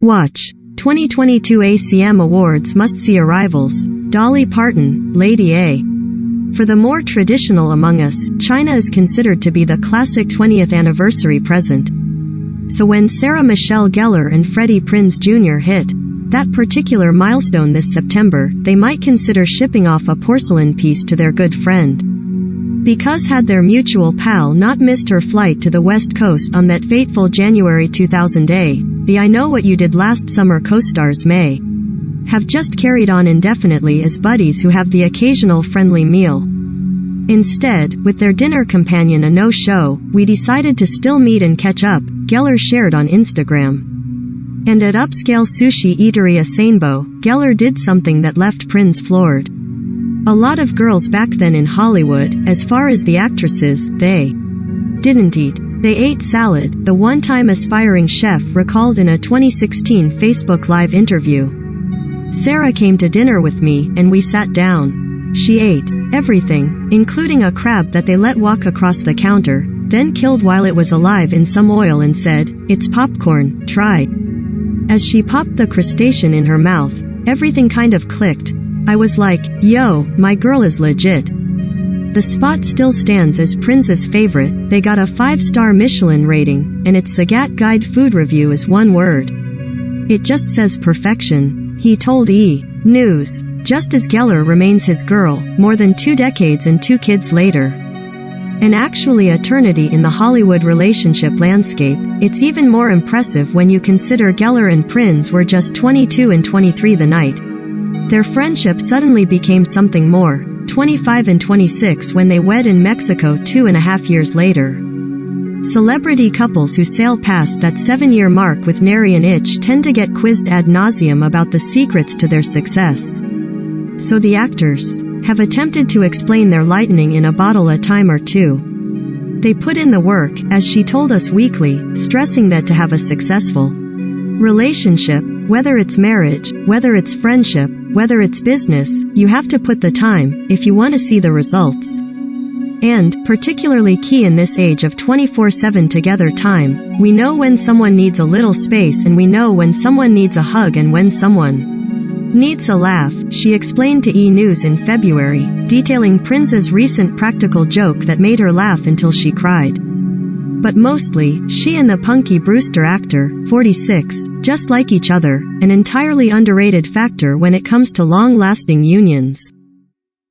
Watch. 2022 ACM Awards must-see arrivals. Dolly Parton, Lady A. For the more traditional among us, China is considered to be the classic 20th anniversary present. So when Sarah Michelle Gellar and Freddie Prinze Jr. hit that particular milestone this September, they might consider shipping off a porcelain piece to their good friend. Because had their mutual pal not missed her flight to the West Coast on that fateful January 2000 day, the I Know What You Did Last Summer co-stars may have just carried on indefinitely as buddies who have the occasional friendly meal. Instead, with their dinner companion a no-show, we decided to still meet and catch up, Gellar shared on Instagram. And at upscale sushi eatery Asainbo, Gellar did something that left Prinze floored. A lot of girls back then in Hollywood, as far as the actresses, they didn't eat. They ate salad, the one-time aspiring chef recalled in a 2016 Facebook Live interview. Sarah came to dinner with me, and we sat down. She ate everything, including a crab that they let walk across the counter, then killed while it was alive in some oil and said, "It's popcorn, try." As she popped the crustacean in her mouth, everything kind of clicked. I was like, yo, my girl is legit. The spot still stands as Prinze's favorite. They got a 5-star Michelin rating, and its Zagat Guide food review is one word. It just says perfection, he told E! News. Just as Gellar remains his girl, more than 2 decades and 2 kids later. And actually eternity in the Hollywood relationship landscape, it's even more impressive when you consider Gellar and Prinze were just 22 and 23 the night their friendship suddenly became something more, 25 and 26 when they wed in Mexico 2.5 years later. Celebrity couples who sail past that 7-year mark with nary an itch tend to get quizzed ad nauseum about the secrets to their success. So the actors have attempted to explain their lightning in a bottle a time or two. They put in the work, as she told Us Weekly, stressing that to have a successful relationship, whether it's marriage, whether it's friendship, whether it's business, you have to put the time, if you want to see the results. And, particularly key in this age of 24/7 together time, we know when someone needs a little space and we know when someone needs a hug and when someone needs a laugh, she explained to E! News in February, detailing Prinze's recent practical joke that made her laugh until she cried. But mostly, she and the Punky Brewster actor, 46, just like each other, an entirely underrated factor when it comes to long-lasting unions.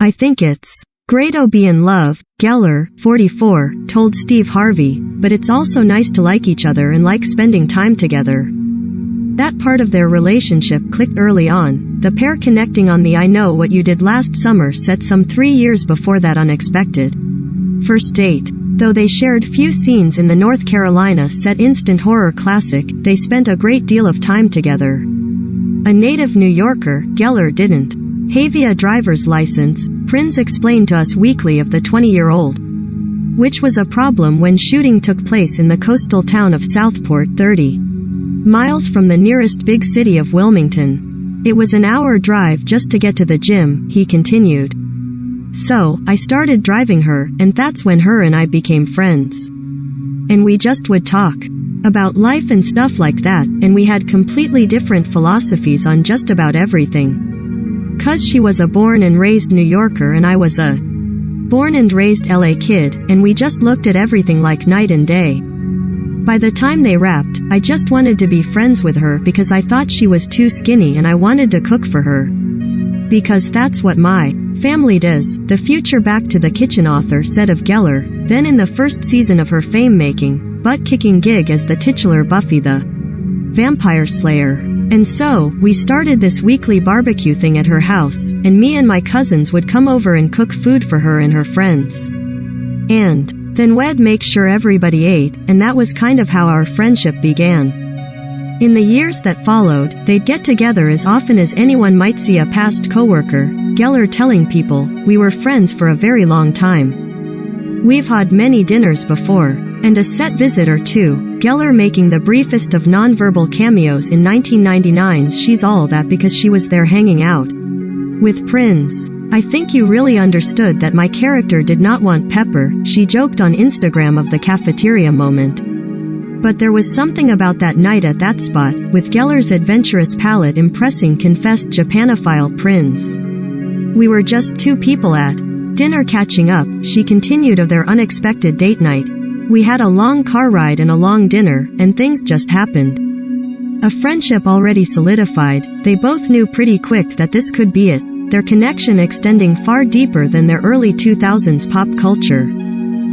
I think it's great to be in love, Gellar, 44, told Steve Harvey, but it's also nice to like each other and like spending time together. That part of their relationship clicked early on, the pair connecting on the I Know What You Did Last Summer set some 3 years before that unexpected first date. Though they shared few scenes in the North Carolina set instant horror classic, they spent a great deal of time together. A native New Yorker, Gellar didn't have a driver's license, Prinze explained to Us Weekly of the 20-year-old. Which was a problem when shooting took place in the coastal town of Southport, 30 miles from the nearest big city of Wilmington. It was an hour drive just to get to the gym, he continued. So, I started driving her, and that's when her and I became friends. And we just would talk about life and stuff like that, and we had completely different philosophies on just about everything. 'Cause she was a born and raised New Yorker and I was a born and raised LA kid, and we just looked at everything like night and day. By the time they wrapped, I just wanted to be friends with her because I thought she was too skinny and I wanted to cook for her. Because that's what my family does, the future Back to the Kitchen author said of Gellar, then in the first season of her fame-making, butt-kicking gig as the titular Buffy the Vampire Slayer. And so, we started this weekly barbecue thing at her house, and me and my cousins would come over and cook food for her and her friends. And then we'd make sure everybody ate, and that was kind of how our friendship began. In the years that followed, they'd get together as often as anyone might see a past coworker, Gellar telling people, we were friends for a very long time. We've had many dinners before, and a set visit or two, Gellar making the briefest of non-verbal cameos in 1999's She's All That because she was there hanging out with Prinze. I think you really understood that my character did not want pepper, she joked on Instagram of the cafeteria moment. But there was something about that night at that spot, with Gellar's adventurous palate impressing confessed Japanophile Prinze. We were just two people at dinner catching up, she continued of their unexpected date night. We had a long car ride and a long dinner, and things just happened. A friendship already solidified, they both knew pretty quick that this could be it, their connection extending far deeper than their early 2000s pop culture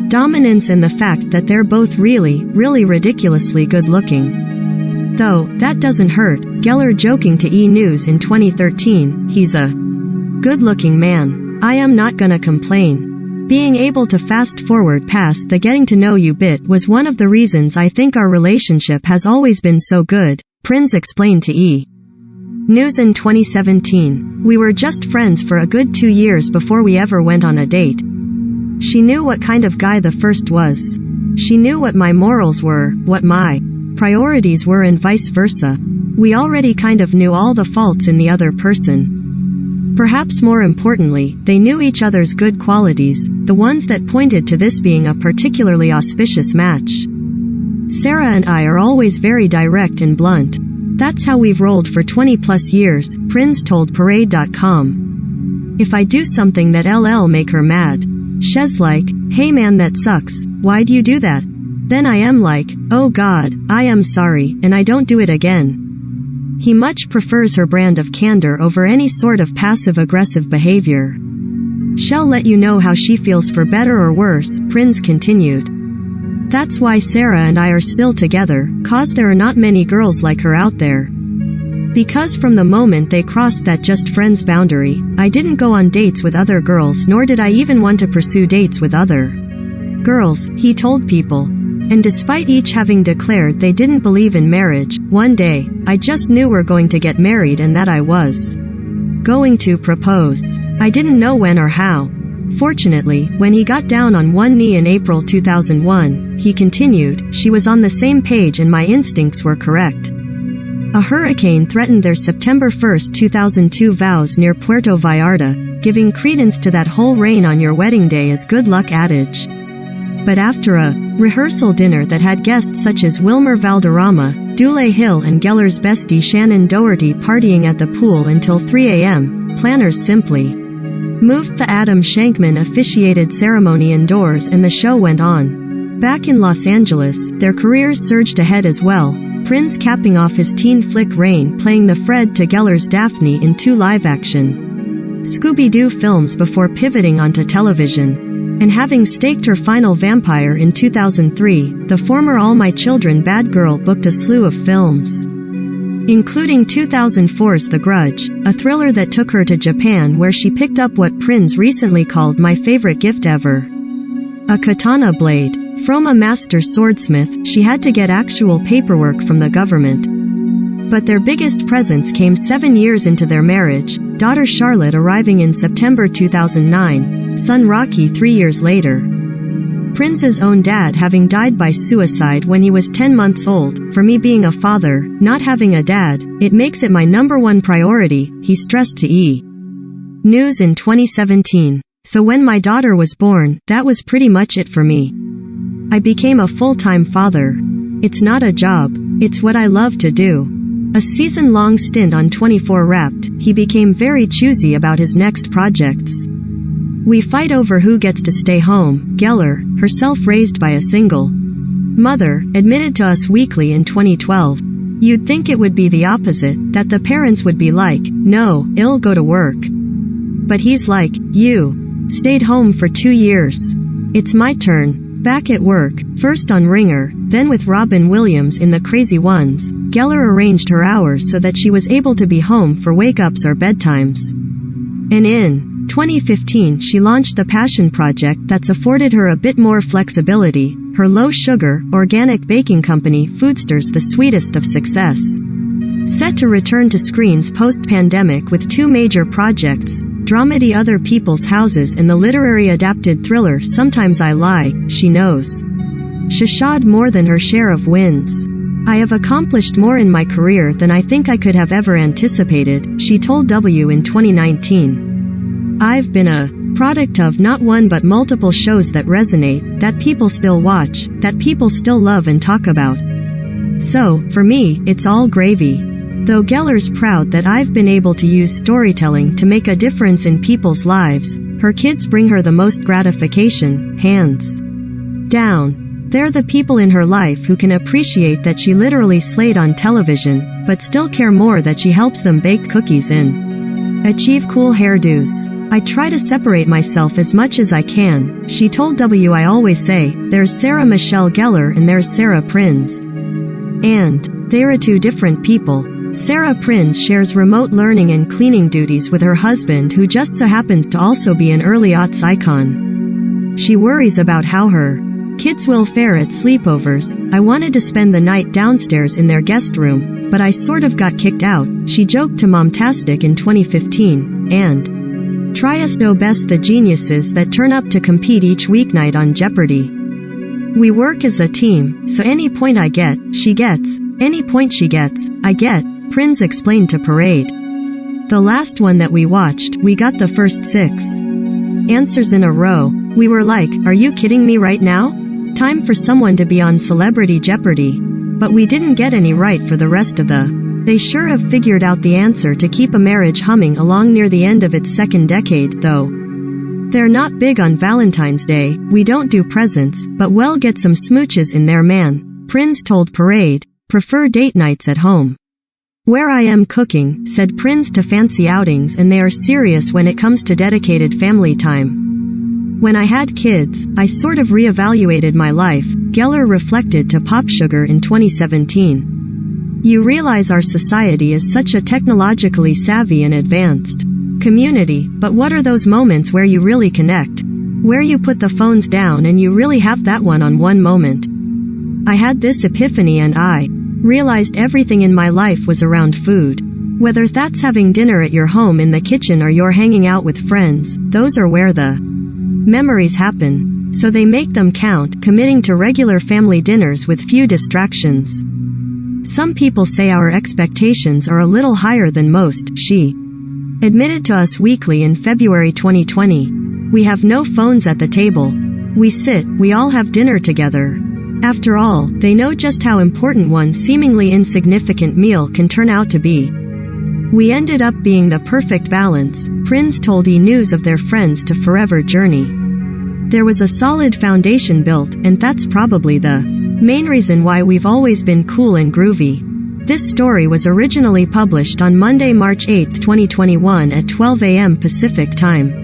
dominance and the fact that they're both really ridiculously good looking. Though, that doesn't hurt, Gellar joking to E! News in 2013, he's a good-looking man. I am not gonna complain. Being able to fast forward past the getting to know you bit was one of the reasons I think our relationship has always been so good, Prinze explained to E! News in 2017. We were just friends for a good 2 years before we ever went on a date. She knew what kind of guy the first was. She knew what my morals were, what my priorities were, and vice versa. We already kind of knew all the faults in the other person. Perhaps more importantly, they knew each other's good qualities, the ones that pointed to this being a particularly auspicious match. Sarah and I are always very direct and blunt. That's how we've rolled for 20 plus years, Prinze told Parade.com. If I do something that LL make her mad, she's like, hey man, that sucks, why'd you do that? Then I am like, oh god, I am sorry, and I don't do it again. He much prefers her brand of candor over any sort of passive-aggressive behavior. She'll let you know how she feels for better or worse, Prinze continued. That's why Sarah and I are still together, cause there are not many girls like her out there. Because from the moment they crossed that just friends boundary, I didn't go on dates with other girls, nor did I even want to pursue dates with other girls, he told People. And despite each having declared they didn't believe in marriage, one day, I just knew we're going to get married and that I was going to propose. I didn't know when or how. Fortunately, when he got down on one knee in April 2001, he continued, she was on the same page and my instincts were correct. A hurricane threatened their September 1, 2002 vows near Puerto Vallarta, giving credence to that whole rain on your wedding day is good luck adage. But after a rehearsal dinner that had guests such as Wilmer Valderrama, Dule Hill and Gellar's bestie Shannon Doherty partying at the pool until 3 a.m., planners simply moved the Adam Shankman officiated ceremony indoors and the show went on. Back in Los Angeles, their careers surged ahead as well, Prinze capping off his teen flick Rain playing the Fred to Gellar's Daphne in 2 live-action Scooby-Doo films before pivoting onto television. And having staked her final Vampire in 2003, the former All My Children bad girl booked a slew of films, including 2004's The Grudge, a thriller that took her to Japan where she picked up what Prinze recently called my favorite gift ever. A katana blade. From a master swordsmith, she had to get actual paperwork from the government. But their biggest presents came 7 years into their marriage, daughter Charlotte arriving in September 2009, son Rocky 3 years later. Prinze's own dad having died by suicide when he was 10 months old. For me being a father, not having a dad, it makes it my #1 priority, he stressed to E! News in 2017. So when my daughter was born, that was pretty much it for me. I became a full-time father. It's not a job, it's what I love to do. A season-long stint on 24 Wrapped, he became very choosy about his next projects. We fight over who gets to stay home, Gellar, herself raised by a single mother, admitted to Us Weekly in 2012. You'd think it would be the opposite, that the parents would be like, no, I'll go to work. But he's like, you stayed home for 2 years. It's my turn. Back at work, first on Ringer, then with Robin Williams in The Crazy Ones, Gellar arranged her hours so that she was able to be home for wake-ups or bedtimes. And in 2015 she launched the passion project that's afforded her a bit more flexibility, her low-sugar, organic baking company Foodsters, the sweetest of success. Set to return to screens post-pandemic with 2 major projects, dramedy Other People's Houses and the literary adapted thriller Sometimes I Lie, She Knows. Shashad more than her share of wins. I have accomplished more in my career than I think I could have ever anticipated, she told W in 2019. I've been a product of not one but multiple shows that resonate, that people still watch, that people still love and talk about. So, for me, it's all gravy. Though Gellar's proud that I've been able to use storytelling to make a difference in people's lives, her kids bring her the most gratification, hands down. They're the people in her life who can appreciate that she literally slayed on television, but still care more that she helps them bake cookies and achieve cool hairdos. I try to separate myself as much as I can, she told I always say, there's Sarah Michelle Gellar and there's Sarah Prinze. And they're two different people. Sarah Prinze shares remote learning and cleaning duties with her husband, who just so happens to also be an early aughts icon. She worries about how her kids will fare at sleepovers. I wanted to spend the night downstairs in their guest room, but I sort of got kicked out, she joked to Momtastic in 2015, and try us know best the geniuses that turn up to compete each weeknight on Jeopardy. We work as a team, so any point I get, she gets. Any point she gets, I get, Prinze explained to Parade. The last one that we watched, we got the first 6 answers in a row. We were like, are you kidding me right now? Time for someone to be on Celebrity Jeopardy. But we didn't get any right for the rest of the. They sure have figured out the answer to keep a marriage humming along near the end of its second decade, though. They're not big on Valentine's Day, we don't do presents, but we'll get some smooches in there, man. Prinze told Parade, prefer date nights at home. Where I am cooking, said Prinze, to fancy outings, and they are serious when it comes to dedicated family time. When I had kids, I sort of reevaluated my life, Gellar reflected to Pop Sugar in 2017. You realize our society is such a technologically savvy and advanced community, but what are those moments where you really connect? Where you put the phones down and you really have that one-on-one moment. I had this epiphany and I realized everything in my life was around food. Whether that's having dinner at your home in the kitchen or you're hanging out with friends, those are where the memories happen. So they make them count, committing to regular family dinners with few distractions. Some people say our expectations are a little higher than most, she admitted to Us Weekly in February 2020. We have no phones at the table. We sit, we all have dinner together. After all, they know just how important one seemingly insignificant meal can turn out to be. We ended up being the perfect balance, Prinze told E! News of their Friends to Forever journey. There was a solid foundation built, and that's probably the main reason why we've always been cool and groovy. This story was originally published on Monday, March 8, 2021 at 12 a.m. Pacific Time.